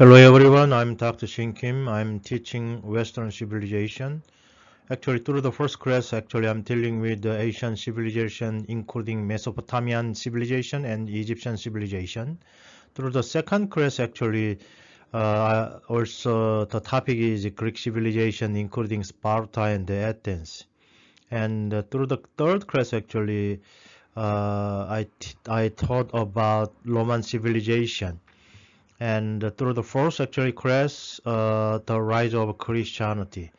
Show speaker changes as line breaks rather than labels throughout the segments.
Hello everyone, I'm Dr. Shin Kim. I'm teaching Western civilization. Actually, through the first class, I'm dealing with the Asian civilization, including Mesopotamian civilization and Egyptian civilization. Through the second class, also the topic is Greek civilization, including Sparta and Athens. And through the third class, I taught about Roman civilization. And through the first class, the rise of Christianity.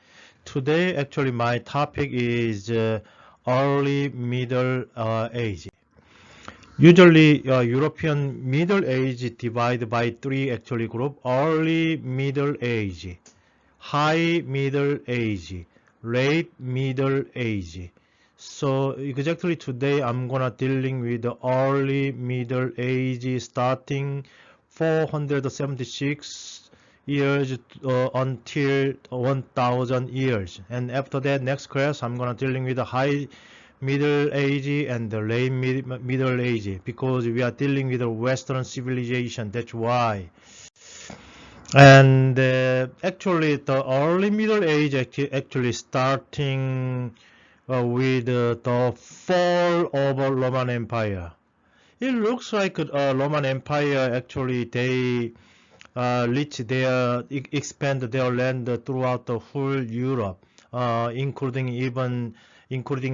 Today, my topic is early Middle Age. Usually, European Middle Age divided by three group: early Middle Age, high Middle Age, late Middle Age. So exactly today I'm gonna dealing with the early Middle Age starting 476 years until 1000 years, and after that next class I'm gonna dealing with the high Middle Age and the late Middle Age because we are dealing with the Western civilization. That's why. And the early Middle Age actually starting with the fall of Roman Empire. It looks like Roman Empire actually they reach their expand their land throughout the whole Europe, including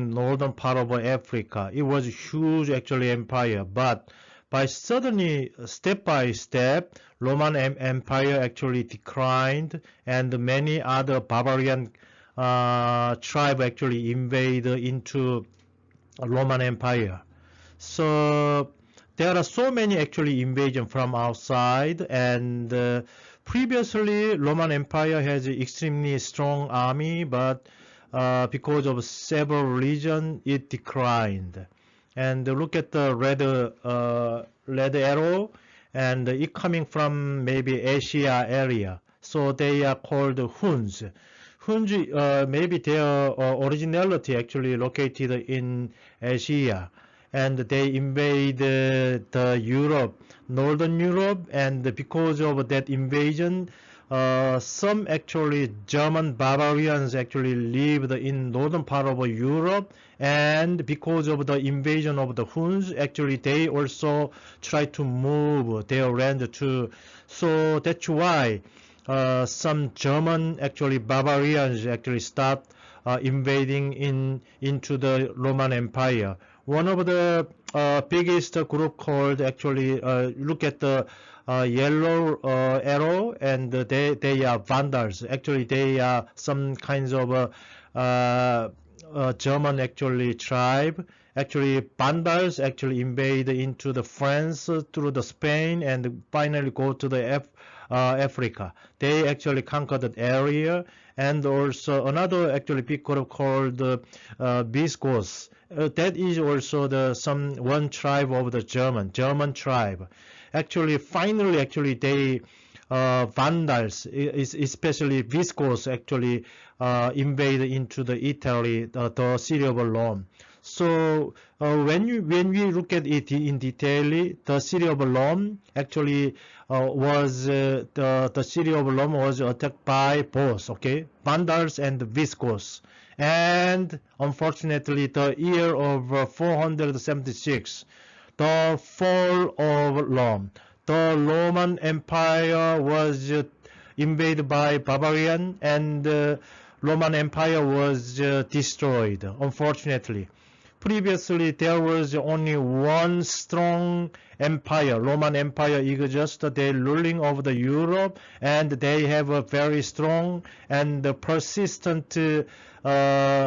northern part of Africa. It was a huge empire, but by suddenly step by step, Roman Empire actually declined, and many other barbarian tribe actually invade into Roman Empire. So there are so many invasion from outside, and previously Roman Empire has an extremely strong army, but because of several reasons it declined. And look at the red arrow, and it coming from maybe Asia area. So they are called Huns. Huns, maybe their originality actually located in Asia, and they invade the Europe, Northern Europe, and because of that invasion, some German barbarians actually lived in northern part of Europe, and because of the invasion of the Huns, actually they also try to move their land to. So that's why some German barbarians start invading into the Roman Empire. One of the biggest group called look at the yellow arrow, and they are Vandals. Actually, they are some kinds of German tribe. Actually, Vandals invade into the France through the Spain and finally go to the Africa. They actually conquered that area, and also another big group called Visigoths. That is also the one tribe of the German tribe. Finally, they Vandals, especially Visigoths, invade into the Italy, the city of Rome. So when we look at it in detail, the city of Rome the city of Rome was attacked by both Vandals and Visigoths. And unfortunately, the year of 476, the fall of Rome. The Roman Empire was invaded by barbarian, and Roman Empire was destroyed, unfortunately. Previously, there was only one strong empire, Roman Empire, is just the ruling over the Europe, and they have a very strong and persistent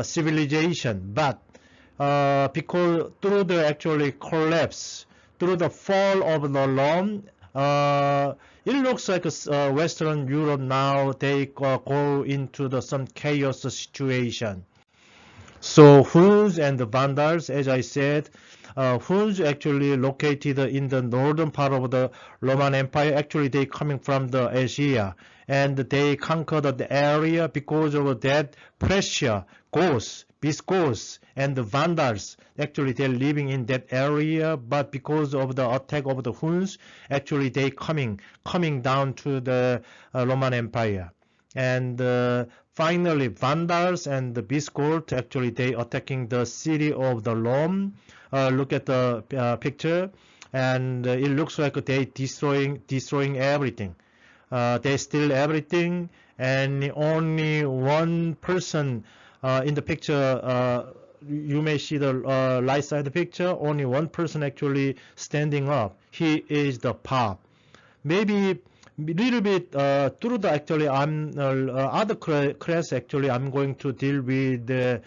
civilization. But because through the collapse, through the fall of the Rome, it looks like Western Europe now they go into some chaos situation. So Huns and the Vandals, as I said, Huns actually located in the northern part of the Roman Empire. Actually, they coming from the Asia, and they conquered the area because of that pressure. Goths, Visigoths, and the Vandals. Actually, they're living in that area, but because of the attack of the Huns, actually they coming down to the Roman Empire. And finally, Vandals and the Visigoths, actually they attacking the city of the Rome. Look at the picture, and it looks like they destroying everything. They steal everything, and only one person in the picture. You may see the right side of the picture. Only one person actually standing up. He is the Pope. Maybe little bit through the actually I'm other class actually I'm going to deal with the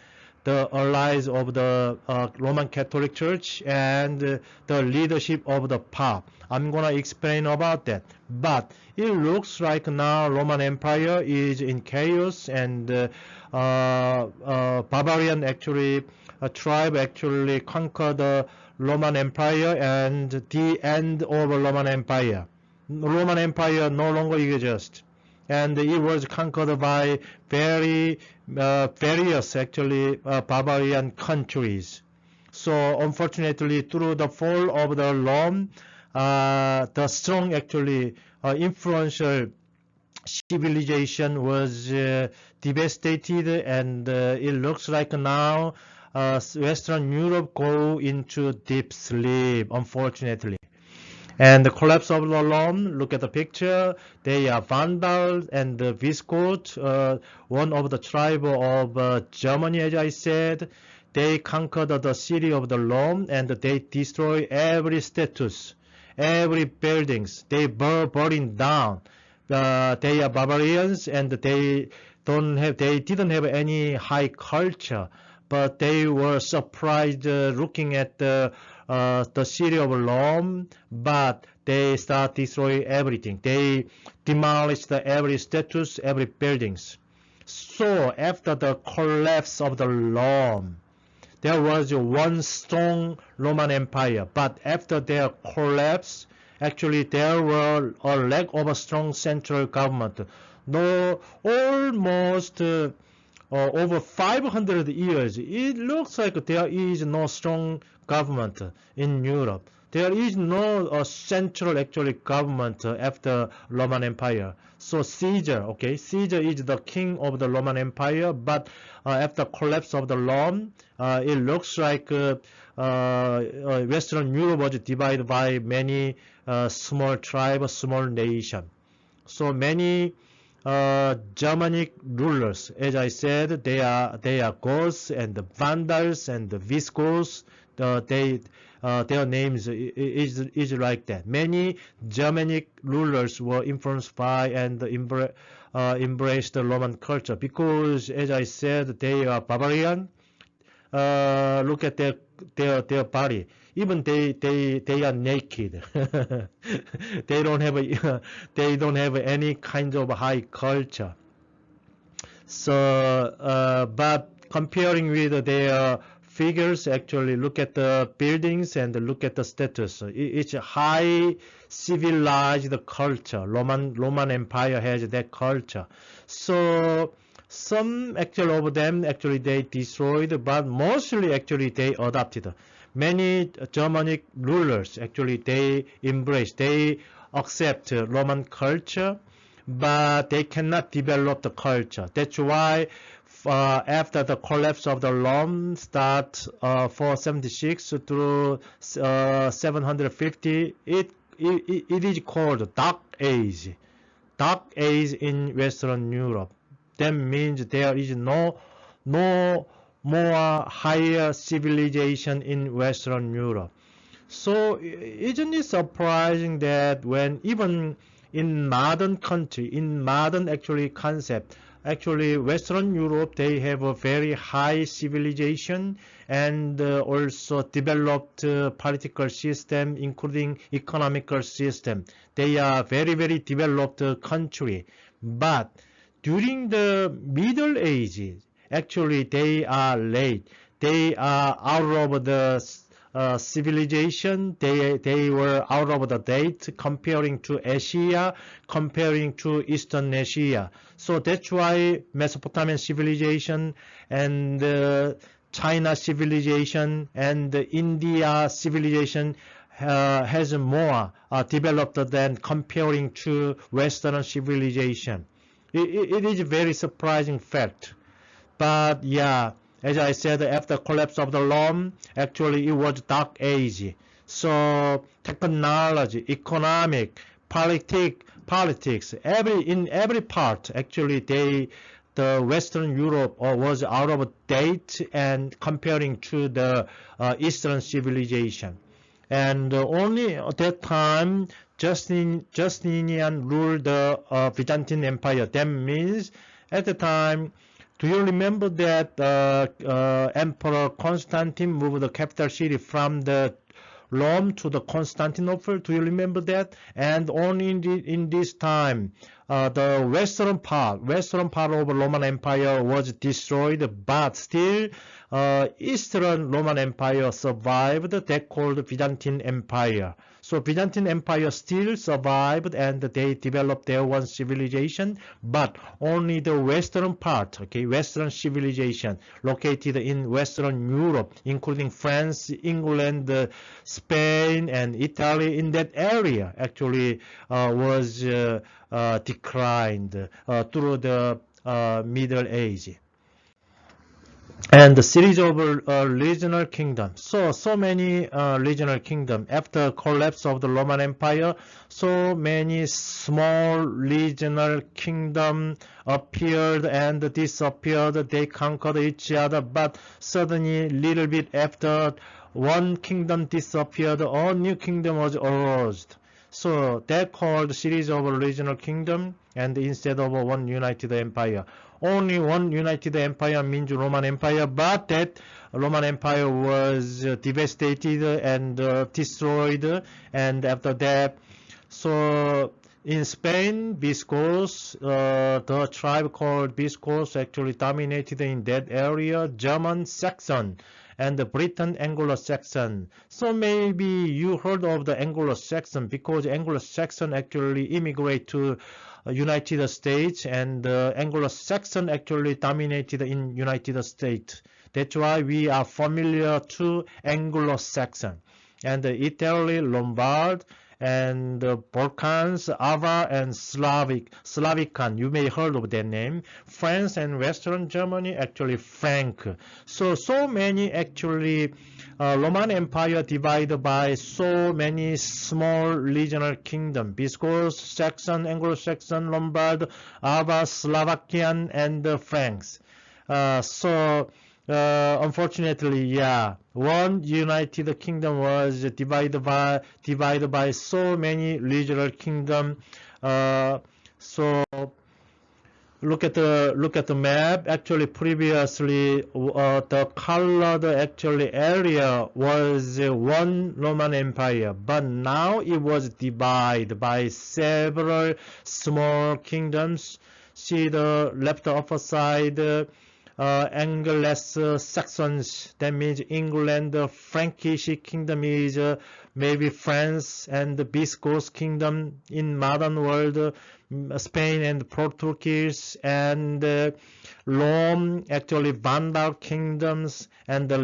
allies of the Roman Catholic Church and the leadership of the Pope. I'm gonna explain about that. But it looks like now Roman Empire is in chaos, and Barbarian actually a tribe actually conquered the Roman Empire, and the end of Roman Empire. Roman Empire no longer exists, and it was conquered by various actually barbarian countries. So unfortunately, through the fall of the Rome, the strong actually influential civilization was devastated, and it looks like now Western Europe go into deep sleep, unfortunately. And the collapse of the Rome, look at the picture. They are Vandals and the Visigoths, one of the tribe of Germany, as I said. They conquered the city of the Rome, and they destroy every status, every buildings. They burning down. They are barbarians, and they didn't have any high culture, but they were surprised looking at the city of Rome, but they start destroying everything. They demolished every statues, every buildings. So after the collapse of the Rome, there was one strong Roman Empire, but after their collapse, actually there were a lack of a strong central government. No, almost over 500 years, it looks like there is no strong government in Europe. There is no central actually government after Roman Empire. So Caesar, okay, Caesar is the king of the Roman Empire, but after collapse of the Rome, it looks like Western Europe was divided by many small tribes, small nations. So many Germanic rulers, as I said, they are Goths and the Vandals and the Visigoths. Their names is like that. Many Germanic rulers were influenced by and embraced the Roman culture because, as I said, they are barbarian. Look at their body. Even they are naked. they don't have they don't have any kind of high culture. So, but comparing with their figures, actually look at the buildings and look at the status. It's a high civilized culture. Roman Empire has that culture. So some actually of them actually they destroyed, but mostly actually they adopted. Many Germanic rulers actually they embrace, they accept Roman culture, but they cannot develop the culture. That's why after the collapse of the Rome start 476 through 750, it is called Dark Age. Dark Age in Western Europe. That means there is no more higher civilization in Western Europe. So isn't it surprising that when even in modern country, in modern actually concept, actually Western Europe, they have a very high civilization and also developed political system, including economical system. They are very developed country. But during the Middle Ages, actually they are late. They are out of the civilization. They were out of the date comparing to Asia, comparing to Eastern Asia. So that's why Mesopotamian civilization and China civilization and India civilization has more developed than comparing to Western civilization. It is a very surprising fact. But yeah, as I said, after collapse of the Rome, actually it was dark age. So technology, economic, politics, in every part, actually the Western Europe was out of date and comparing to the Eastern civilization. And only at that time, Justinian ruled the Byzantine Empire. That means at the time, do you remember that Emperor Constantine moved the capital city from the Rome to the Constantinople? Do you remember that? And only in this time, the western part of Roman Empire was destroyed, but still Eastern Roman Empire survived. That called Byzantine Empire. So Byzantine Empire still survived and they developed their own civilization, but only the western part, okay, western civilization located in Western Europe, including France, England, Spain, and Italy, in that area actually was declined through the Middle Age. And the series of regional kingdoms. So many regional kingdoms. After collapse of the Roman Empire, so many small regional kingdoms appeared and disappeared. They conquered each other, but suddenly, little bit after one kingdom disappeared, a new kingdom was arose. So that called series of regional kingdom, and instead of one united empire. Only one united empire means Roman Empire, but that Roman Empire was devastated and destroyed, and after that, so in Spain, Biscos, the tribe called Biscos actually dominated in that area, German, Saxon, and Britain, Anglo-Saxon. So maybe you heard of the Anglo-Saxon because Anglo-Saxon actually immigrate to United States, and Anglo-Saxon actually dominated in United States. That's why we are familiar to Anglo-Saxon. And Italy, Lombard, and Balkans, Avar, and Slavican. You may heard of that name. France and Western Germany, actually Frank. So many actually Roman Empire divided by so many small regional kingdoms. Biscos, Saxon, Anglo-Saxon, Lombard, Avar, Slovakian, and Franks. Unfortunately, yeah, one united kingdom was divided by so many regional kingdom. So look at the map. Actually, previously the colored actually area was one Roman Empire, but now it was divided by several small kingdoms. See the left upper side. Anglo-Saxons, that means England, the Frankish kingdom is maybe France, and the Biscos kingdom in modern world, Spain and Portuguese, and Rome, actually Vandal kingdoms, and the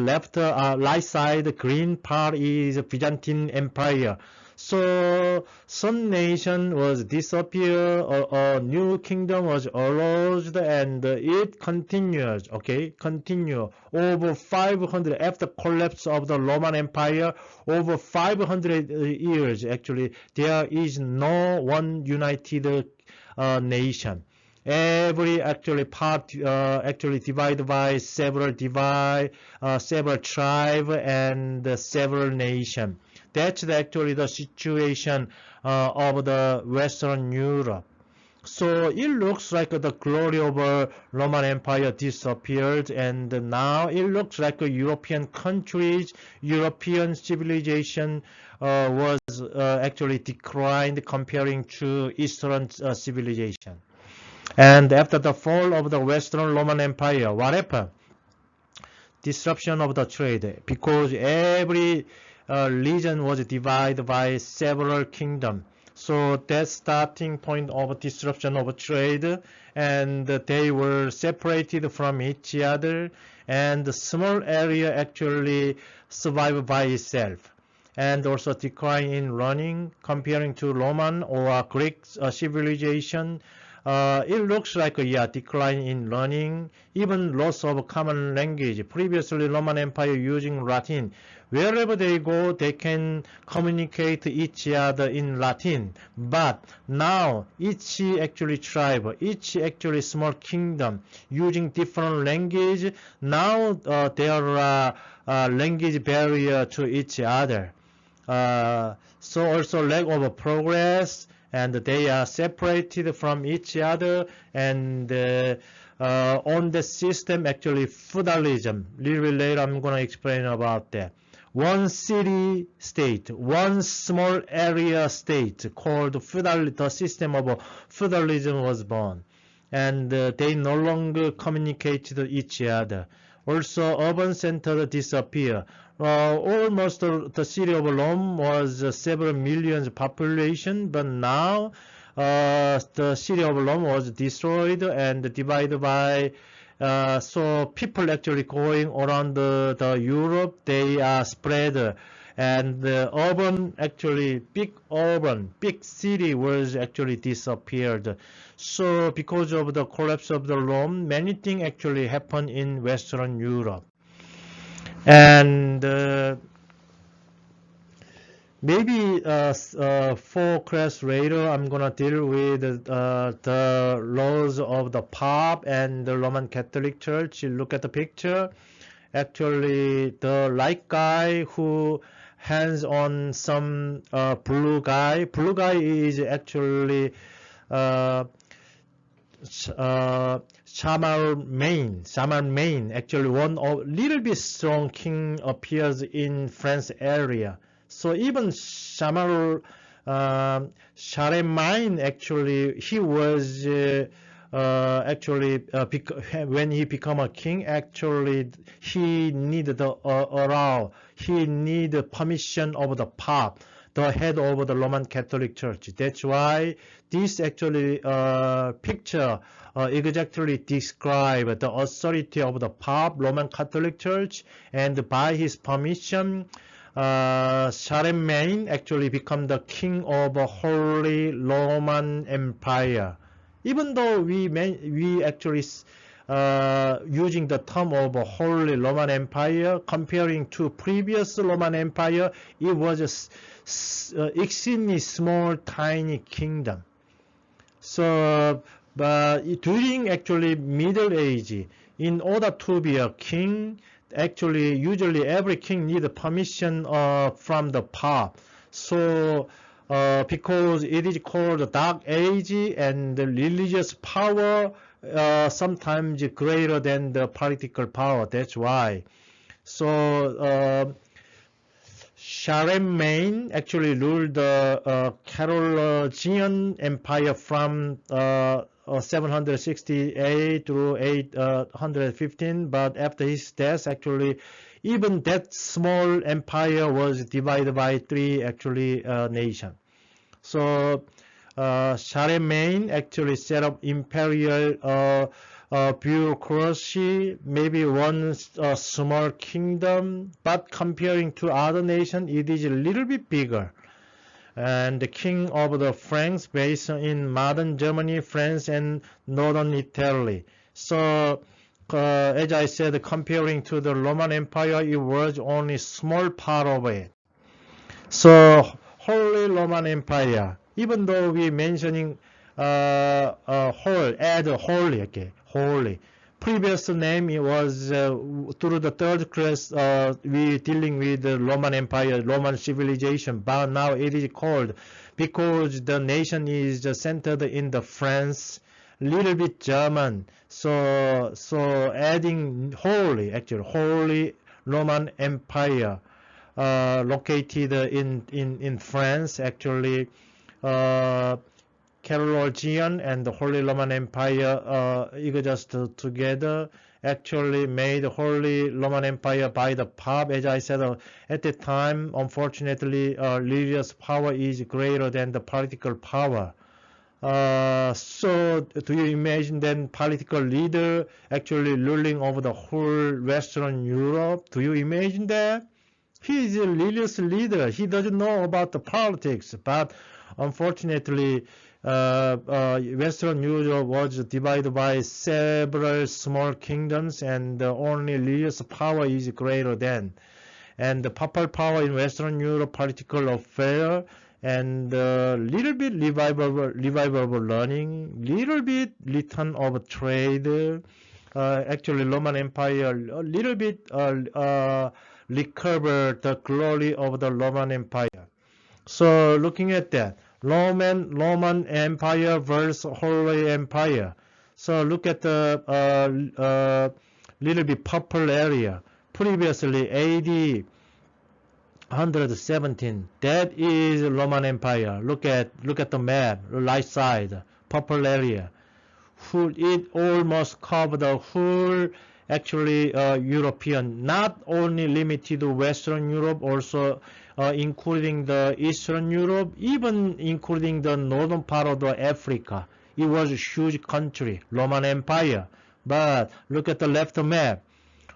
right side, the green part is Byzantine Empire. So some nation was disappear, a new kingdom was arose, and it continues, okay, continue over 500 after collapse of the Roman Empire, over 500 years actually there is no one united nation. Every actually part actually divided by several tribe and several nation. That's actually the situation of the Western Europe. So it looks like the glory of Roman Empire disappeared, and now it looks like European countries, European civilization was actually declined comparing to Eastern civilization. And after the fall of the Western Roman Empire, what happened? Disruption of the trade, because every region was divided by several kingdoms. So that's starting point of disruption of trade, and they were separated from each other, and the small area actually survived by itself. And also decline in learning comparing to Roman or Greek civilization. It looks like a decline in learning, even loss of common language. Previously, Roman Empire using Latin. Wherever they go, they can communicate each other in Latin. But now, each actually tribe, each actually small kingdom using different language. Now there are language barrier to each other. So also lack of progress, and they are separated from each other, and on the system actually feudalism. Little bit later I'm going to explain about that. One city state, one small area state called feudal, the system of feudalism was born, and they no longer communicate to each other. Also, urban centers disappear. Almost the city of Rome was several millions population, but now the city of Rome was destroyed and divided by. So people actually going around the Europe, they are spread, and the urban actually big city was actually disappeared. So because of the collapse of the Rome, many things actually happened in Western Europe. And maybe 4 class later, I'm gonna deal with the laws of the Pope and the Roman Catholic Church. You look at the picture. Actually, the light guy who hands on some blue guy. Blue guy is actually Charlemagne, actually one of little bit strong king appears in France area. So even Charlemagne actually he was when he become a king actually he needed he need permission of the Pope, the head of the Roman Catholic Church. That's why this actually picture exactly describe the authority of the Pope, Roman Catholic Church, and by his permission, Charlemagne actually become the king of a Holy Roman Empire. Even though we actually using the term of a Holy Roman Empire, comparing to previous Roman Empire, it was a extremely small, tiny kingdom. So, but during actually Middle Age, in order to be a king, actually usually every king need permission from the Pope. So, because it is called the Dark Age, and the religious power sometimes greater than the political power. That's why. So, Charlemagne actually ruled the Carolingian Empire from 768 to 815, but after his death, actually, even that small empire was divided by 3 actually nations. So Charlemagne actually set up imperial bureaucracy, maybe one small kingdom, but comparing to other nations, it is a little bit bigger. And the king of the Franks based in modern Germany, France, and northern Italy. So, as I said, comparing to the Roman Empire, it was only small part of it. So, Holy Roman Empire, even though we mentioning whole, add holy, okay, holy. Previous name it was through the 3rd class we dealing with the Roman Empire, Roman civilization, but now it is called because the nation is centered in the France, little bit German. So adding holy, actually Holy Roman Empire located in France actually. Carolingian and the Holy Roman Empire 이거 just together actually made Holy Roman Empire by the Pope. As I said at the time, unfortunately, religious power is greater than the political power. So do you imagine then political leader actually ruling over the whole Western Europe? Do you imagine that? He is a religious leader. He doesn't know about the politics, but unfortunately, Western Europe was divided by several small kingdoms, and only religious power is greater than. And the papal power in Western Europe, political affair, and little bit revival learning, little bit return of trade. Actually, Roman Empire a little bit recover the glory of the Roman Empire. So looking at that, Roman Empire versus Holy Empire. So look at the little bit purple area. Previously, AD 117. That is Roman Empire. Look at the map, right side, purple area. It almost covered the whole, actually European, not only limited to Western Europe, also including the Eastern Europe, even including the northern part of the Africa. It was a huge country, Roman Empire. But look at the left map,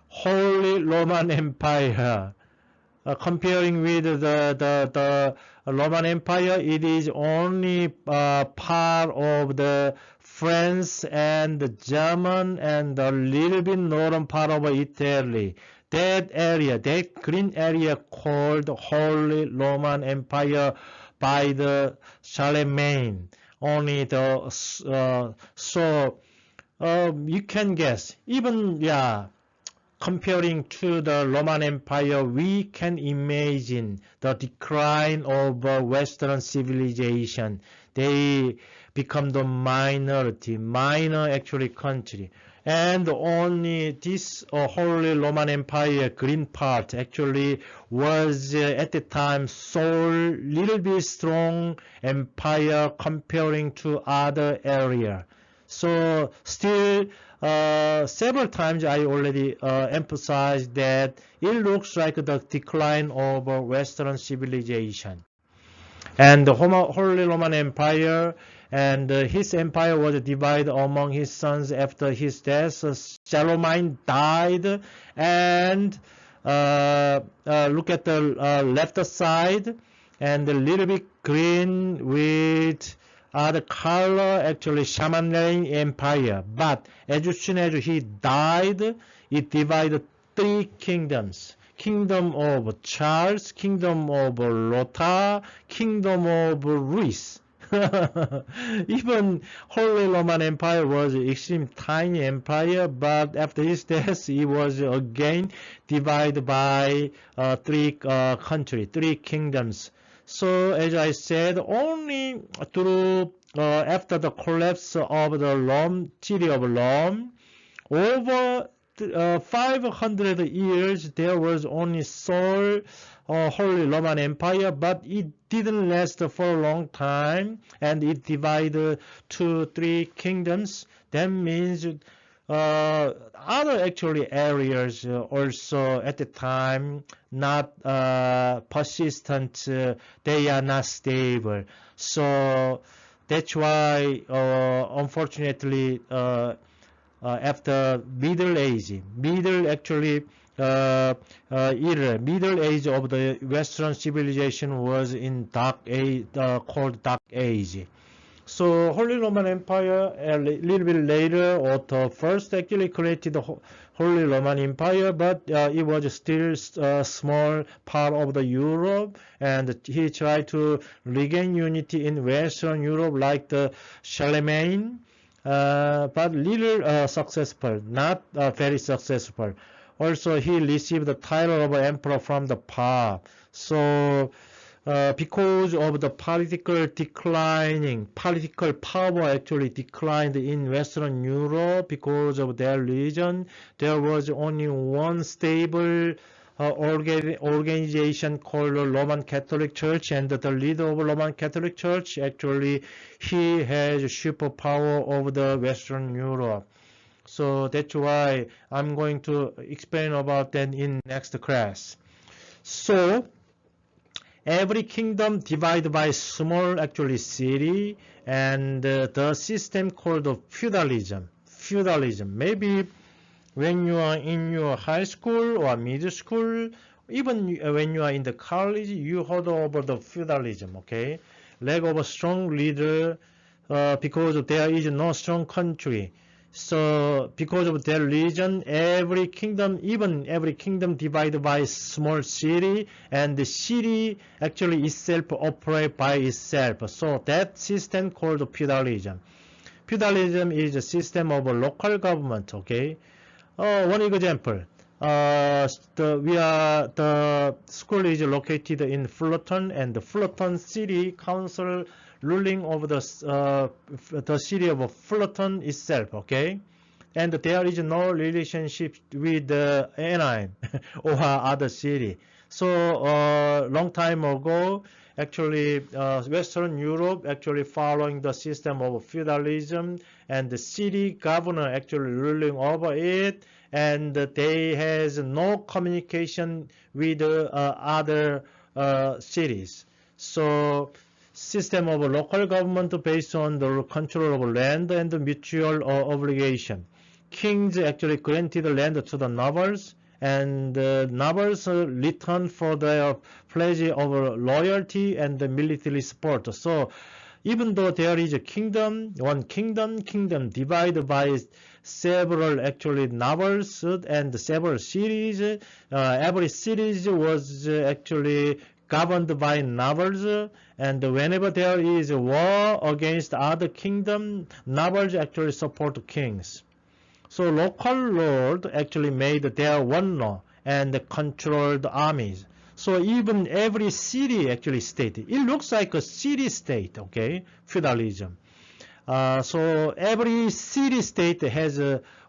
Holy Roman Empire. Comparing with the Roman Empire, it is only part of the France and the German and a little bit northern part of Italy. That area, that green area called Holy Roman Empire by the Charlemagne. Only the you can guess, even comparing to the Roman Empire, we can imagine the decline of Western civilization. They become the minor actually country. And only this Holy Roman Empire green part actually was at the time so little bit strong empire comparing to other area. So still several times I already emphasized that it looks like the decline of Western civilization. And the Holy Roman Empire, and his empire was divided among his sons after his death. Charlemagne died, and look at the left side, and a little bit green with the color, actually Charlemagne Empire. But as soon as he died, it divided three kingdoms. Kingdom of Charles, Kingdom of Lothar, Kingdom of Louis. Even Holy Roman Empire was an extremely tiny empire, but after his death, it was again divided by three kingdoms. So as I said, only through after the collapse of the city of Rome, over 500 years there was only sole Holy Roman Empire, but it didn't last for a long time, and it divided to three kingdoms. That means other actually areas also at the time not persistent, they are not stable. So that's why unfortunately after Middle Age of the Western civilization was in Dark Age, called Dark Age. So Holy Roman Empire a little bit later, Otto first actually created the Holy Roman Empire, but it was still a small part of the Europe, and he tried to regain unity in Western Europe like the Charlemagne, but little successful, not very successful. Also, he received the title of emperor from the Pope. So because of the political power actually declined in Western Europe because of their religion, there was only one stable organization called Roman Catholic Church, and the leader of Roman Catholic Church, actually, he has superpower over the Western Europe. So that's why I'm going to explain about that in next class. So every kingdom divided by small actually city, and the system called feudalism. Feudalism. Maybe when you are in your high school or middle school, even when you are in the college, you heard about the feudalism, okay? Lack of a strong leader because there is no strong country. So because of their religion, every kingdom, even every kingdom divided by small city, and the city actually itself operate by itself. So that system called feudalism. Feudalism is a system of a local government, okay? One example. The school is located in Fullerton, and the Fullerton City Council ruling over the city of Fullerton itself, okay? And there is no relationship with Anaheim or other city. So long time ago, actually Western Europe actually following the system of feudalism, and the city governor actually ruling over it, and they has no communication with other cities. So system of local government based on the control of land and the mutual obligation. Kings actually granted land to the nobles, and the nobles returned for their pledge of loyalty and the military support. So even though there is a kingdom, one kingdom divided by several actually nobles and several cities, every city was actually governed by nobles, and whenever there is a war against other kingdom, nobles actually support kings. So local lord actually made their one law and controlled armies. So even every city actually state, it looks like a city state, okay, feudalism. So every city state has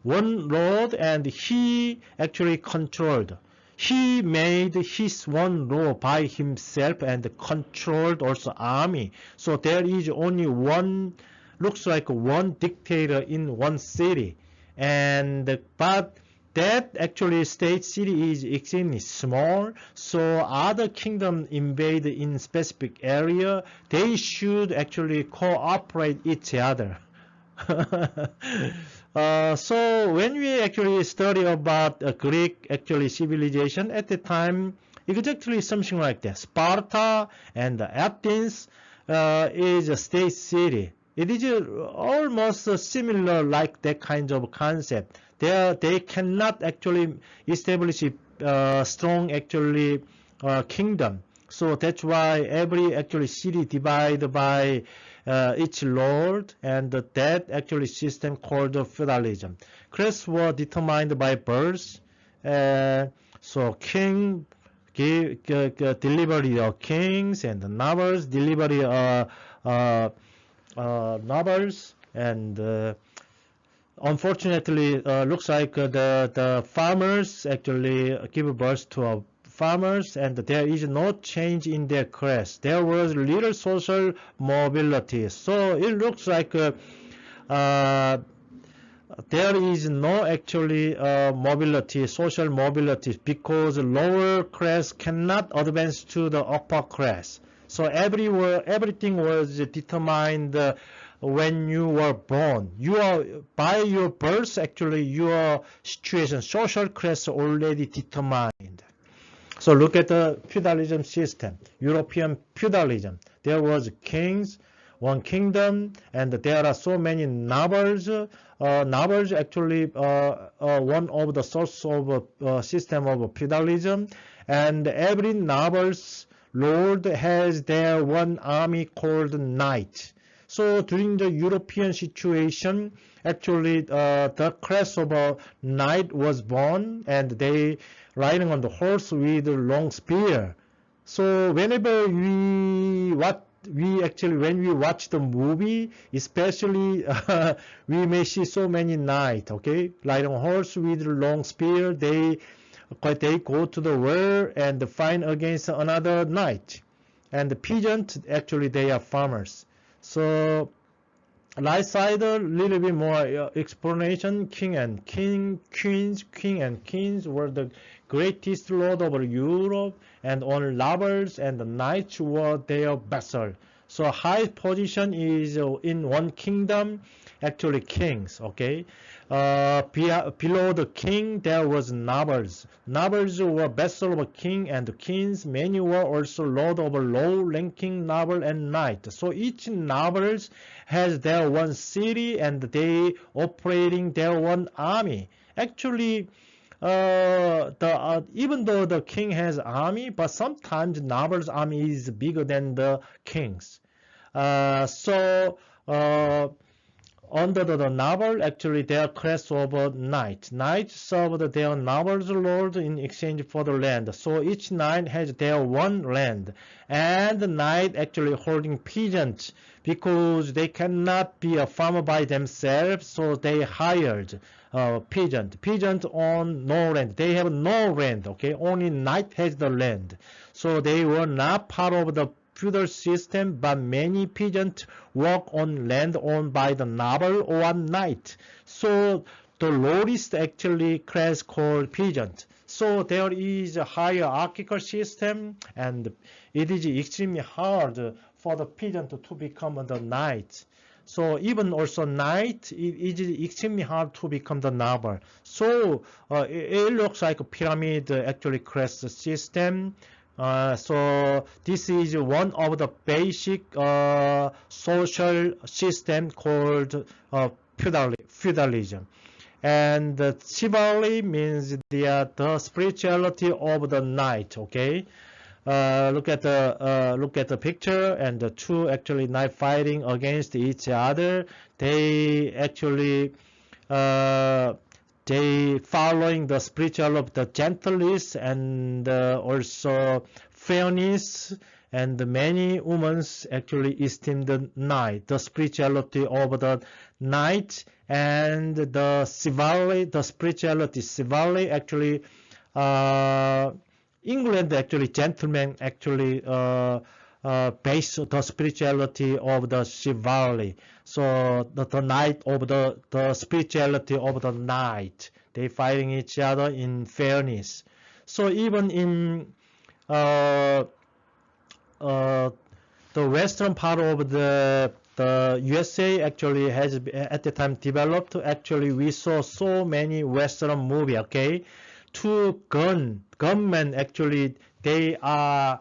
one lord, and he actually controlled. He made his one law by himself and controlled also army. So there is only one, looks like one dictator in one city. And but that actually state city is extremely small, so other kingdom invade in specific area, they should actually cooperate each other. So when we actually study about Greek actually civilization at the time, exactly something like that. Sparta and Athens is a state city. It is almost similar like that kind of concept. They cannot actually establish a strong actually kingdom. So that's why every actually city divided by each lord, and that actually system called feudalism. Crests were determined by birth. So king delivery of kings, and the nobles delivery nobles, and unfortunately looks like the farmers actually give birth to farmers, and there is no change in their crest. There was little social mobility, so it looks like there is no actually mobility, social mobility, because lower crest cannot advance to the upper crest. So everything was determined when you were born. You are, by your birth, actually your situation, social class already determined. So look at the feudalism system, European feudalism. There was kings, one kingdom, and there are so many nobles. Nobles actually one of the source of system of feudalism, and every nobles lord has their one army called knight. So during the European situation, actually the class of a knight was born, and they riding on the horse with a long spear. So whenever when we watch the movie, especially we may see so many knights, okay, riding on horse with a long spear. They they go to the war and fight against another knight. And the peasant, actually, they are farmers. So right side, a little bit more explanation. King and kings were the greatest lord of Europe, and only nobles and the knights were their vassal. So high position is in one kingdom, actually kings, okay? Below the king, there was nobles. Nobles were vassal of a king, and kings, many were also lord of a low-ranking noble and knight. So each nobles has their one city, and they operating their one army. Actually, even though the king has army, but sometimes nobles' army is bigger than the king's. Under the noble, actually, their class of knight. Knights served their noble's lord in exchange for the land. So each knight has their one land. And the knight actually holding peasants because they cannot be a farmer by themselves. So they hired peasant. Peasant own no land. They have no land, okay? Only knight has the land. So they were not part of the feudal system, but many peasants work on land owned by the noble or knight. So the lowest actually class called peasant. So there is a hierarchical system, and it is extremely hard for the peasant to become the knight. So even also knight, it is extremely hard to become the noble. So it looks like a pyramid actually class system. So this is one of the basic social system called feudalism. And chivalry means the spirituality of the knight. Okay, look at the picture, and the two actually knight fighting against each other. They actually they following the spiritual of the gentleness and also fairness, and many women actually esteem the knight, the spirituality of the knight, and the chivalry, the spirituality. Chivalry actually, England actually gentlemen actually base the spirituality of the chivalry. So the knight of the spirituality of the knight, they fighting each other in fairness. So even in the western part of the USA actually has at the time developed. Actually, we saw so many western movie. Okay, two gunmen actually they are.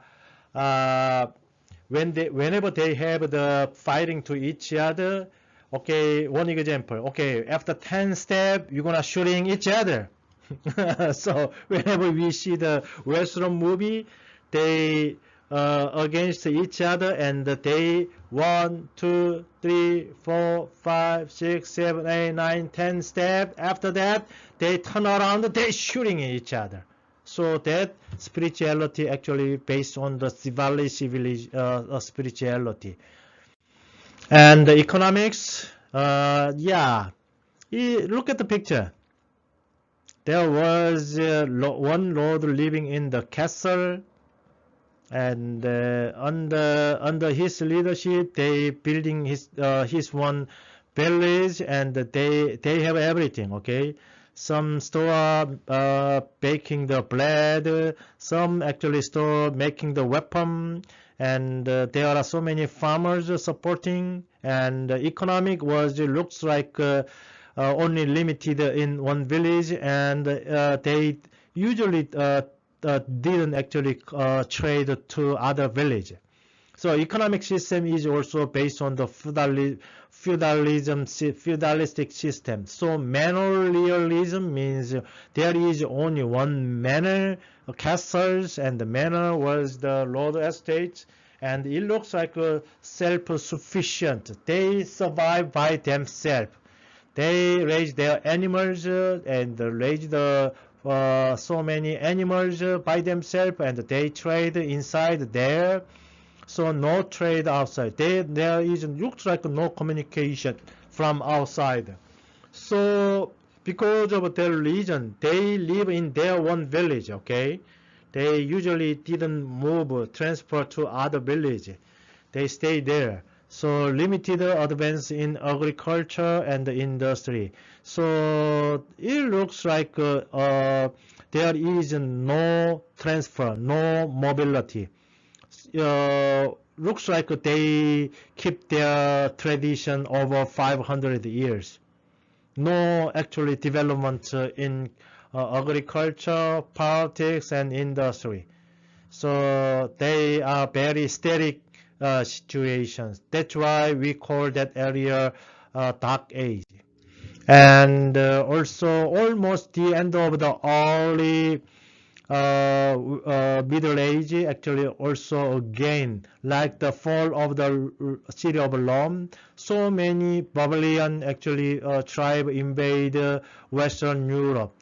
Whenever they have the fighting to each other, okay, one example, okay, after 10 steps, you're gonna shooting each other. So whenever we see the Western movie, they against each other, and they 1, 2, 3, 4, 5, 6, 7, 8, 9, 10 steps. After that, they turn around, they shooting each other. So that spirituality actually based on the chivalry spirituality. And the economics, yeah, look at the picture. There was one lord living in the castle, and under his leadership, they building his one village, and they have everything. Okay. Some store baking the bread, some actually store making the weapon, and there are so many farmers supporting, and economic looks like only limited in one village, and they usually didn't actually trade to other villages. So economic system is also based on the feudalistic system. So manorialism means there is only one manor, castles, and the manor was the lord estate, and it looks like self-sufficient. They survive by themselves. They raise their animals and raise the so many animals by themselves, and they trade inside there. So no trade outside. There looks like no communication from outside. So because of their religion, they live in their own village, okay? They usually didn't move, transfer to other village. They stay there. So limited advance in agriculture and industry. So it looks like there is no transfer, no mobility. Looks like they keep their tradition over 500 years. No actually development in agriculture, politics, and industry. So they are very static situations. That's why we call that area dark age. And also almost the end of the early Middle Age, actually also again, like the fall of the city of Rome, so many Babylonian actually tribe invade Western Europe.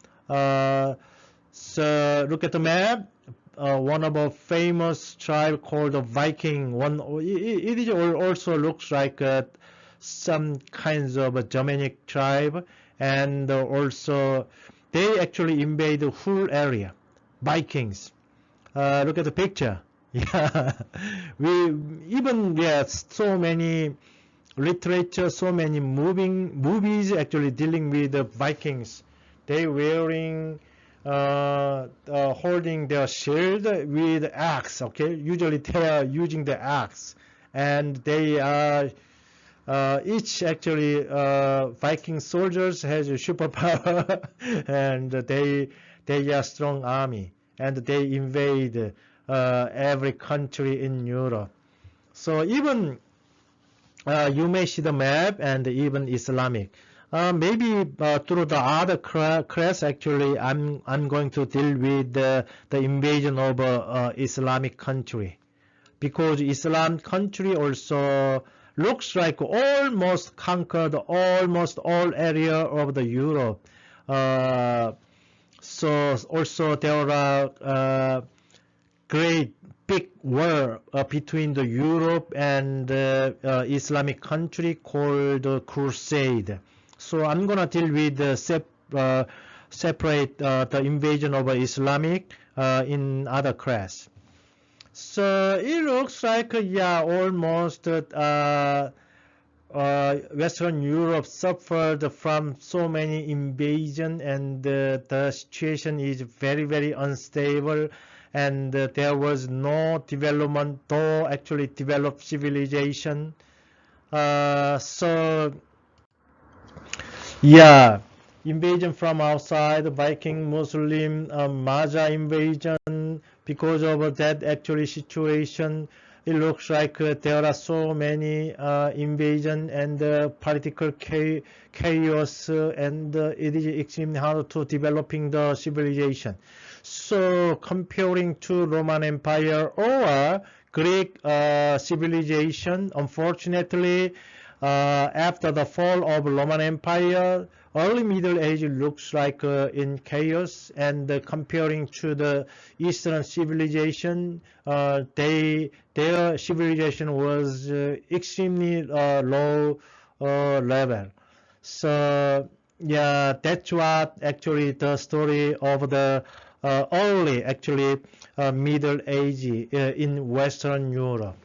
So look at the map. One of a famous tribe called the Viking. It also looks like some kinds of a Germanic tribe, and also they actually invade the whole area. Vikings. Look at the picture. Yeah, so many literature, so many movies actually dealing with the Vikings. They wearing holding their shield with axe. Okay, usually they are using the axe, and they are each actually Viking soldiers has a superpower, and they are strong army, and they invade every country in Europe. So even you may see the map and even Islamic. Maybe through the other class, actually, I'm going to deal with the invasion of Islamic country, because Islam country also looks like almost conquered almost all area of the Europe. So also there are great big war between the Europe and Islamic country called Crusade. So I'm gonna deal with separate the invasion of Islamic in other class. So it looks like yeah, almost Western Europe suffered from so many invasion, and the situation is very unstable, and there was no development, though actually developed civilization. So yeah, invasion from outside, Viking, Muslim, Maja invasion. Because of that actually situation, it looks like there are so many invasion and political chaos, and it is extremely hard to developing the civilization. So comparing to Roman Empire or Greek civilization, unfortunately, after the fall of Roman Empire, early Middle Age looks like in chaos, and comparing to the Eastern civilization, their civilization was extremely low level. So yeah, that's what actually the story of the early actually Middle Age in Western Europe.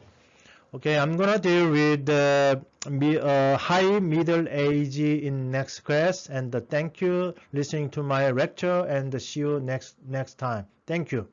Okay, I'm gonna deal with high middle age in next class, and thank you listening to my lecture, and see you next time. Thank you.